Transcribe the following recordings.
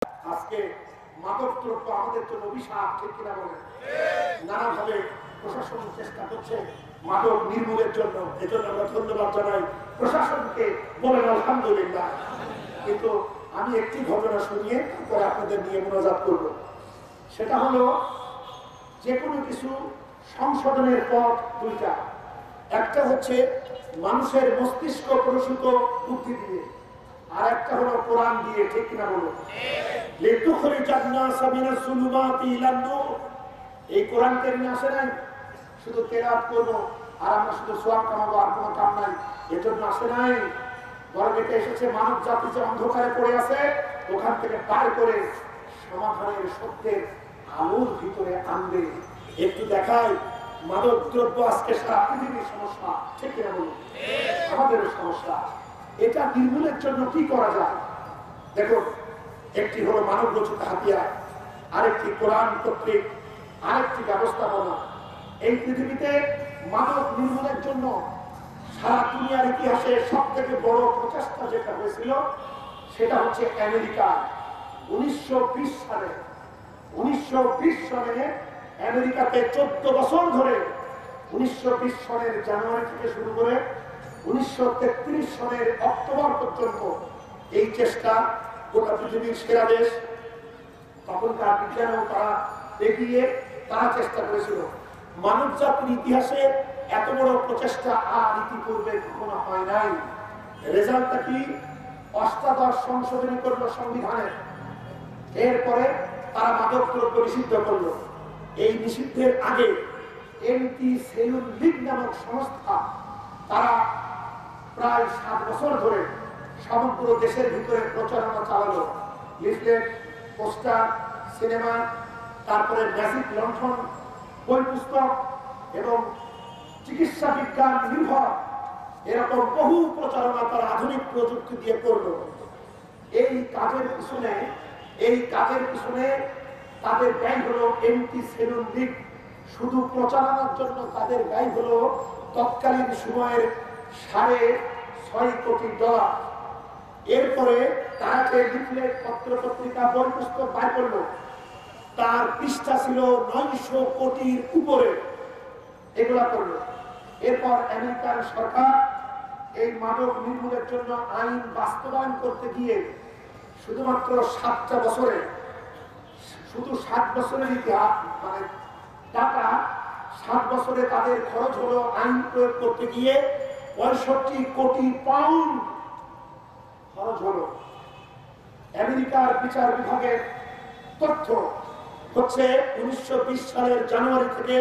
আজকে মাদক দ্রব্য আমাদের জন্য অভিশাপ, ঠিক কিনা বলেন? নানাভাবে প্রশাসন চেষ্টা করছে মাদক নির্মূলের জন্য, এজন্য আমরা ধন্যবাদ জানাই প্রশাসনকে, বলেন আলহামদুলিল্লাহ। কিন্তু আমি একটি ঘটনা শুনিয়ে তারপরে আপনাদের নিয়ে মোনাজাত করব। সেটা হলো যে কোনো কিছু সংশোধনের পথ দুইটা। একটা হচ্ছে মানুষের মস্তিষ্ক প্রসূত বুদ্ধি দিয়ে, আর একটা হলো কোরআন দিয়ে, ঠিক কিনা বলুন? এই কোরআন কেমনি আসে নাই শুধু তেলাওয়াত করবো আর আমরা শুধু সওয়াব কামাবো, আর কোনো কাম নাই, এজন্য আসে নাই। বরং এটা এসেছে মানব জাতি যে অন্ধকারে পড়ে আছে ওখান থেকে পার করে সমাধানের সত্যের আলোর ভিতরে আনবে। একটু দেখায় মাদক দ্রব্য আজকে সারা পৃথিবীর সমস্যা, ঠিক কিনা বলুন? আমাদেরও সমস্যা। এটা নির্মূলের জন্য কি করা যায়? দেখো, একটি হলো মানব রচিত হাতিয়ার, আরেকটি কোরআন কর্তৃক আরেকটি ব্যবস্থাপনা। এই পৃথিবীতে মাদক নির্মূলের জন্য সারা দুনিয়ার ইতিহাসে সব থেকে বড় প্রচেষ্টা যেটা হয়েছিল সেটা হচ্ছে আমেরিকা 1920 সালে। 1920 সালে আমেরিকাতে 14 বছর ধরে 1920 সনের জানুয়ারি থেকে শুরু করে 1933 সনের অক্টোবর পর্যন্ত এই চেষ্টা গোটা পৃথিবীর সেরা দেশ তখনকার বিজ্ঞানও তারা এগিয়ে তারা চেষ্টা করেছিল। মানব জাতির ইতিহাসে এত বড় প্রচেষ্টা আর ইতিপূর্বে কখনো হয় নাই। রেজাল্টটা কি? 88 সংশোধনী করলো সংবিধানের। এরপরে তারা মাদক দ্রব্য নিষিদ্ধ করলো। এই নিষিদ্ধের আগে এন্টি সেলুন লীগ নামক সংস্থা তারা প্রায় 7 বছর ধরে সমগ্র দেশের ভিতরে প্রচারণা চালালো। লিফলেট, পোস্টার, সিনেমা, তারপরে ম্যাজিক লণ্ঠন, বই পুস্তক এবং চিকিৎসা বিজ্ঞান নির্ভর এরকম বহু প্রচারণা তারা আধুনিক প্রযুক্তি দিয়ে করলো। এই কাজের পিছনে তাদের ব্যয় হলো এন্টি সেলুন লীগ। শুধু প্রচারণার জন্য তাদের ব্যয় হলো তৎকালীন সময়ের $6.5 কোটি। এরপরে তারা যে লিফলেট, পত্র পত্রিকা, বই পুস্তক বাই করলো তার পৃষ্ঠা ছিল 900 কোটির উপরে। এগুলা করলো। এরপর আমেরিকার সরকার এই মাদক নির্মূলের জন্য আইন বাস্তবায়ন করতে গিয়ে শুধুমাত্র 7 বছরে, শুধু 7 বছরের ইতিহাস মানে টাকা, 7 বছরে তাদের খরচ হলো আইন প্রয়োগ করতে গিয়ে 65 কোটি পাউন্ড খরচ হলো। আমেরিকার বিচার বিভাগের তথ্য হচ্ছে 1920 সালের জানুয়ারি থেকে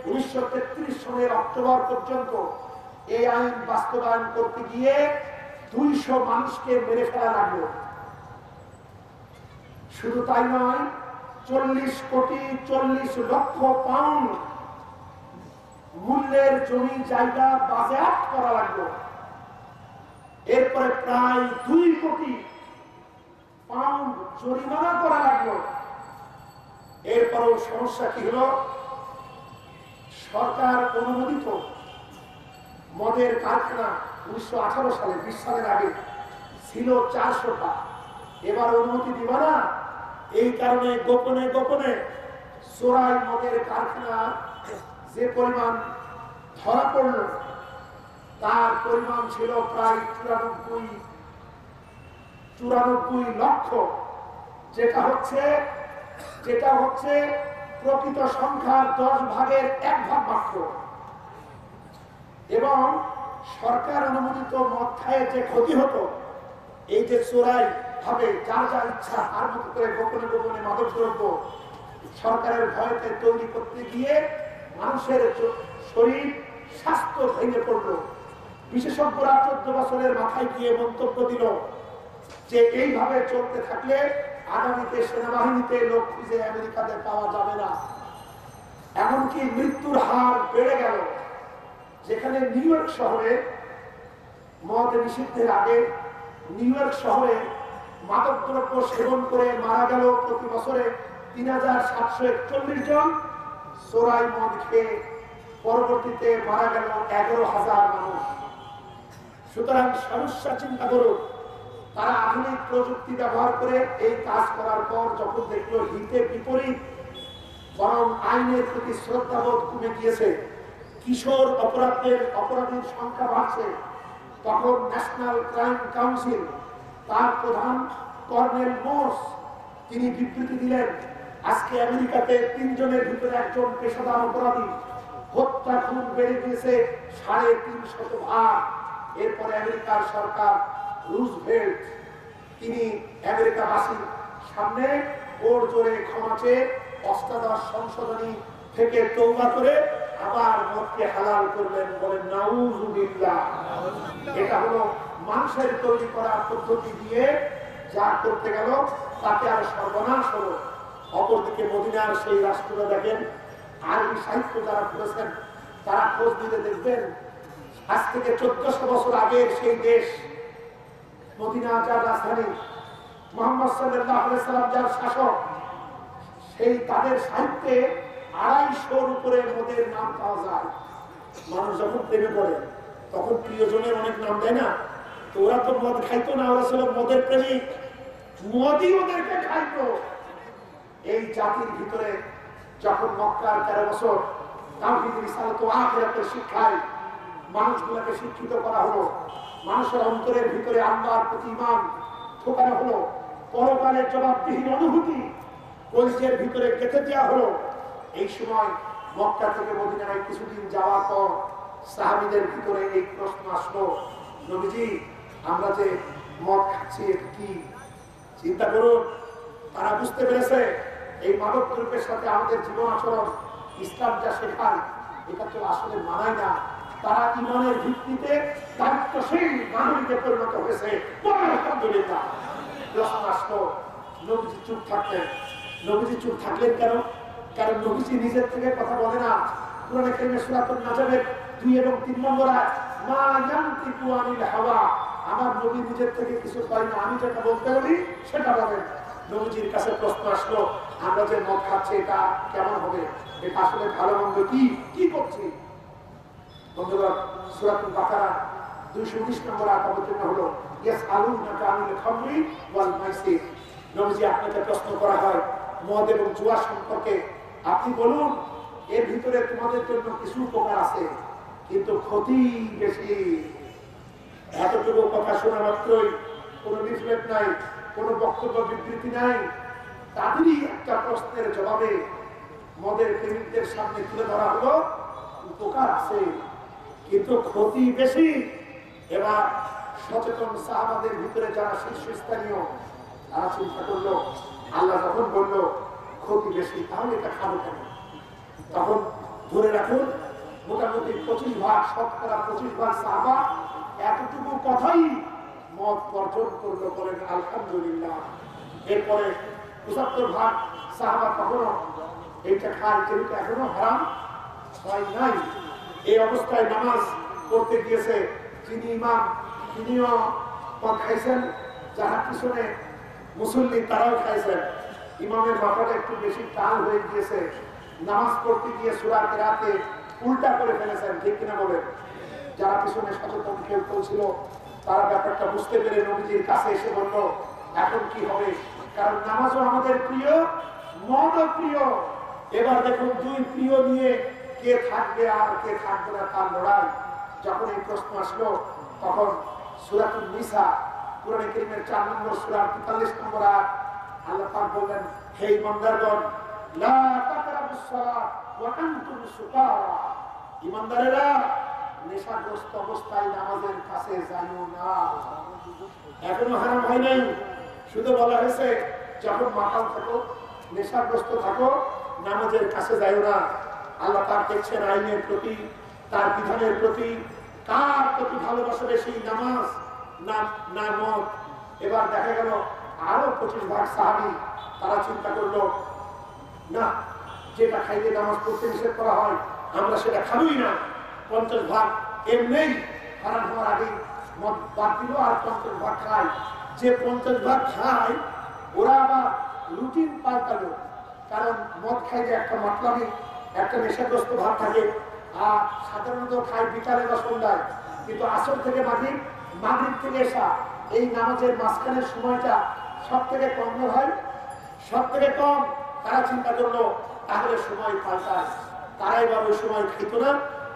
1933 সালের অক্টোবর পর্যন্ত এই আইন বাস্তবায়ন করতে গিয়ে 200 মানুষকে মেরে ফেলা লাগলো। শুধু তাই নয়, 40 কোটি 40 লক্ষ পাউন্ড মূল্যের জমি জায়গা বাজেয়াপ্ত করা লাগলো। এরপরে প্রায় 2 কোটি পাউন্ড জরিমানা করা লাগলো। এরপরও সমস্যা কি হলো? সরকার অনুমোদিত মদের কারখানা 1918 সালে, 20 সালের আগে ছিল 400টা। এবার অনুমতি দিবা না। এই কারণে গোপনে গোপনে চোরাই মদের কারখানা যে পরিমাণ ধরা পড়ল তার পরিমাণ ছিল প্রায় 94 লক্ষ, যেটা হচ্ছে প্রকৃত সংখ্যার 10 ভাগের 1 ভাগ মাত্র। এবং সরকার অনুমোদিত মদ খায় যে ক্ষতি হতো, এই যে চোরাই ভাবে যার যা ইচ্ছা তার মতো করে গোপনে গোপনে মাদক দ্রব্য সরকারের ভয়তে তৈরি করতে গিয়ে মানুষের শরীর স্বাস্থ্য ভেঙে পড়লো। বিশেষজ্ঞরা 14 বছরের মাথায় গিয়ে মন্তব্য দিল যে এইভাবে চলতে থাকলে আগামীতে সেনাবাহিনীতে লোক খুঁজে আমেরিকাতে পাওয়া যাবে না। এমনকি মৃত্যুর হার বেড়ে গেল। যেখানে নিউ ইয়র্ক শহরে মদ নিষিদ্ধের আগে নিউ ইয়র্ক শহরে মাদক দ্রব্য সেবন করে মারা গেল প্রতি বছরে 3741 জন, চোরাই মদ খেয়ে পরবর্তীতে মারা গেল 11,000 মানুষ। সুতরাং সমস্যা চিন্তা করুন। তারা আধুনিক প্রযুক্তি ব্যবহার করে এই কাজ করার পর যখন দেখলো হিতে বিপরীত, বরং আইনের প্রতি শ্রদ্ধাবোধ কমে গিয়েছে, কিশোর অপরাধীর সংখ্যা বাড়ছে, তখন ন্যাশনাল ক্রাইম কাউন্সিল তার প্রধান কর্নেল মোর্স তিনি বিবৃতি দিলেন, আজকে আমেরিকাতে 3 জনের ভিতরে একজন পেশাদার অপরাধী, হত্যা খুন বেড়ে গিয়েছে 350 ভাগ। এরপরে আমেরিকার সরকার রুজভেল্ট তিনি আমেরিকাবাসীর সামনে ওর জোরে ক্ষমা চেয়ে 88 সংশোধনী থেকে তওবা করে আবার মদকে হালাল করলেন। বলেন নাউজুবিল্লাহ। এটা হলো মানুষের তৈরি করা পদ্ধতি দিয়ে যা করতে গেল তাতে আর সর্বনাশ হলো। অপরদিকে মদিনার সেই রাষ্ট্রটা দেখেন, আরবি সাহিত্য যারা পড়েছেন তারা খোঁজ দিতে দেখবেন, আজ থেকে 1400 বছর আগের সেই দেশ মদিনা, যার রাজধানী, মুহাম্মদ সাল্লাল্লাহু আলাইহি সাল্লাম যার শাসক, সেই তাদের সাহিত্যে 250-এর উপরে মদের নাম পাওয়া যায়। মানুষ যখন প্রেমে পড়ে তখন প্রিয়জনের অনেক নাম দেয় না, তো ওরা তো মদ খাইতো না, ওরা ছিল মদের প্রেমিক, মদই ওদেরকে খাইতো। এই জাতির ভিতরে যখন মক্কার 13 বছর তাওহীদ, রিসালাত ও আখিরাতের শিক্ষায় মানুষগুলোকে শিক্ষিত করা হলো, মানুষের অন্তরের ভিতরে আল্লাহর প্রতি ঈমান ঢোকানো হলো, পরকালের জবাবদিহির অনুভূতি কলিজার ভিতরে গেঁথে দেওয়া হলো, এই সময় মক্কা থেকে মদিনায় কিছুদিন যাওয়ার পর সাহাবীদের ভিতরে এই প্রশ্ন আসলো, নবীজি আমরা যে মদ খাচ্ছি এটা কি? চিন্তা করুন, তারা বুঝতে পেরেছে এই মাদক দ্রব্যের সাথে আমাদের জীবন আচরণ ইসলাম যা শেখায় এটা তো আসলে মানায় না। তারা ঈমানের ভিত্তিতে দায়িত্বশীল নাগরিকে পরিণত হয়েছে। আলহামদুলিল্লাহ। প্রশ্ন আসলো, নবীজি চুপ থাকলেন। নবীজি চুপ থাকলেন কেন? কারণ নবীজি নিজের থেকে কথা বলে না। কোরআনে কারিমে সূরাতুন নাজমের 2 এবং 3 নম্বর আয়াত, মা ইয়ানতিকু আনিল হাওয়া, আমার নবী নিজের থেকে কিছু কয় না, আমি যেটা বলতে বলি সেটা বলেন। নবীজির কাছে প্রশ্ন আসলো, আমরা যে মদ খাচ্ছি এটা কেমন হবে? এটা আসলে ভালো মন্দ কি করছি? বন্ধুগণ, সূরাতুল বাকারা 219 নম্বর আয়াত অবতীর্ণ হলো, ইয়াসআলুনাকা আনিল খামরি ওয়াল মাইসির। নবীজি আপনাকে প্রশ্ন করা হয় মদ এবং জুয়া সম্পর্কে, আপনি বলুন এর ভিতরে তোমাদের জন্য কিছু উপকার আছে কিন্তু ক্ষতি বেশি। এতটুকু কথা শোনা মাত্রই কোনো লিফলেট নাই, কোনো বক্তব্য বিবৃতি নাই, তাদেরই একটা প্রশ্নের জবাবে মদের প্রেমিকদের সামনে তুলে ধরা হলো উপকার আছে কিন্তু ক্ষতি বেশি। এবার সচেতন সাহাবাদের ভিতরে যারা শীর্ষস্থানীয় তারা চিন্তা করলো, আল্লাহ যখন বললো ক্ষতি বেশি তাহলে এটা খাবো কেন? তখন ধরে রাখুন মোটামুটি 25 শতকরা 25 সাহাবা এতটুকু কথাই মদ বর্জন করলো। বলেন আলহামদুলিল্লাহ। এরপরে 75 সাহাবা কখনো এইটা খায় যেহেতু এখনো হারাম হয় নাই। এই অবস্থায় নামাজ পড়তে গিয়েছে যিনি ইমাম, তিনিও মদ খাইছেন, যাহার পিছনে মুসল্লি তারাও খাইছেন। ইমামের মাথাটা একটু বেশি টান হয়ে গিয়েছে, নামাজ পড়তে গিয়ে সূরা কিরাতে উল্টা করে ফেলেছেন, ঠিক কিনা বলেন? যারা পিছনে সচেতন কেউ ছিল তারা ব্যাপারটা বুঝতে পেরে নবীজির কাছে এসে বলল, এখন কি হবে? কারণ নামাজও আমাদের প্রিয়, মদও প্রিয়। এবার দেখুন 2 প্রিয় নিয়ে কে থাকবে আর কে থাকবে না তার লড়াই। যখন এই প্রশ্ন আসলো তখন সূরাতুন নিসা, কোরআনে কারীমের 4 নম্বর সূরা 43 নম্বর আয়াত, আল্লাহ পাক বলেন, হে ঈমানদারগণ, লা তাকরাবুস সালাত ওয়া আনতুম সুকারা, ঈমানদারেরা নেশাগ্রস্ত অবস্থায় নামাজের কাছে যাইও না। এখনো হারাম হয় নাই, শুধু বলা হয়েছে যখন মাতাল থাকো, নেশাগ্রস্ত থাকো, নামাজের কাছে যাইও না। আল্লাহ পাক দেখছেন আইনের প্রতি, তার বিধানের প্রতি কার প্রতি ভালোবাসা বেশি, নামাজ না মদ। এবার দেখা গেল আরো 25 সাহাবী তারা চিন্তা করলো, না যেটা খাইলে নামাজ পড়তে নিষেধ করা হয় আমরা সেটা খাবই না। 50 এমনি হারাম হওয়ার আগে মদ বাদ দিল আর 50 খায়। যে 50 খায় ওরা আবার রুটিন পাল্টালো, কারণ মদ খাইলে একটা মাতলামি, একটা নেশাগ্রস্ত ভাব থাকে। আর সাধারণত খায় বিকালে বা সন্ধ্যায়, কিন্তু আসর থেকে মাগরিব, মাগরিব থেকে এসা এই নামাজের মাঝখানের সময়টা সব থেকে কম না ভাই, সব থেকে কম। তারা চিন্তা করলো তাহলে সময় পাল্টায়, তারাই বা ওই সময় খাইতো না,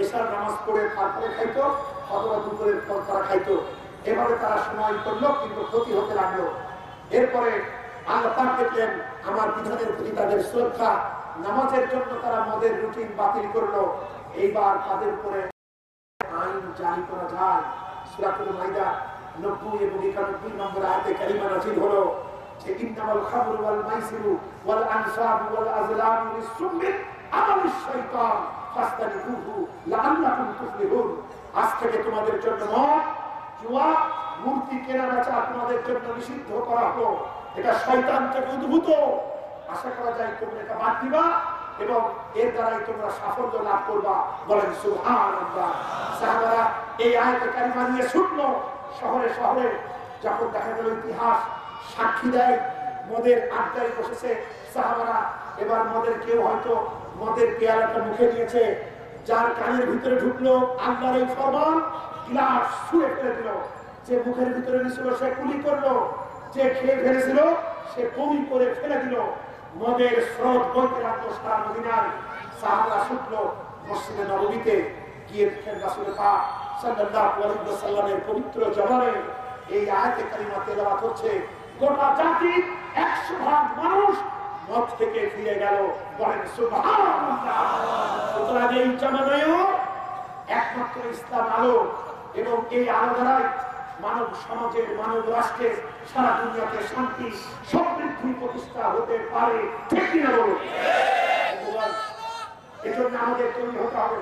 এশার নামাজ পড়ে তারপরে খাইতো, অথবা দুপুরের পর তারা খাইতো। এভাবে তারা সময় করলো, কিন্তু ক্ষতি হতে লাগলো। এরপরে আল্লাহ পাক দেখলেন আমার বিধানের প্রতি তাদের শ্রদ্ধা, নামাজের জন্য তারা মদের রুটিন বাতিল করলো। এইবার তাদের উপরে আইন জারি করা যায়। সূরাতুল মাইদা 90 এবং 91 নম্বর আয়াতে কারিমা নাযিল হলো যে ইন্নামাল খামরু ওয়াল মাইসিরু ওয়াল আনসাবু ওয়াল আজলামু রিজসুম আমালিশ শাইতান ফাস্তানিবুহু লাআল্লাকুম তুফলিহুন। আজ থেকে তোমাদের জন্য মদ, জুয়া, মূর্তি কেনাবেচা তোমাদের জন্য নিষিদ্ধ করা হলো। এটা শয়তান থেকে উদ্ভূত। আশা করা যায় তোমরা এটা বাদ দিবা এবং এর দ্বারাই তোমরা সাফল্য লাভ করবা। বলেন সুবহানাল্লাহ। সাহাবারা এই আয়াতে কারিমা নিয়ে ছুটলো শহরে শহরে। যখন দেখা গেল ইতিহাস সাক্ষী দেয় মদের আড্ডায় বসেছে সাহাবারা, এবার মদের কেউ হয়তো মদের পেয়ালাটা মুখে নিয়েছে, যার কানের ভিতরে ঢুকলো আল্লাহর এই ফরমান, গ্লাস ছুঁড়ে ফেলে দিল। যে মুখের ভিতরে নিছিল সে কুলি করলো, যে খেয়ে ফেলেছিল সে বমি করে ফেলে দিল। মদের স্রোত বইতে লাগলো সারা মদিনায়। সাহাবারা ছুটলো মসজিদে নববীতে, গিয়ে দেখেন রাসূল পাক সাল্লাল্লাহু আলাইহি ওয়াসাল্লামের পবিত্র জবানে এই আয়াতে কারিমা তেলাওয়াত হচ্ছে। গোটা জাতি 100% মানুষ মদ থেকে ফিরে গেল। বলেন সুবহানাল্লাহ। সুতরাং এই জামানায়ও একমাত্র ইসলাম আলো, এবং এই আলো দ্বারাই মানব সমাজের, মানব রাষ্ট্রের, সারা দুনিয়াতে শান্তি সমৃদ্ধি প্রতিষ্ঠা হতে পারে। ঠিক কিনা বলুন? এজন্য আমাদের তৈরি হতে হবে।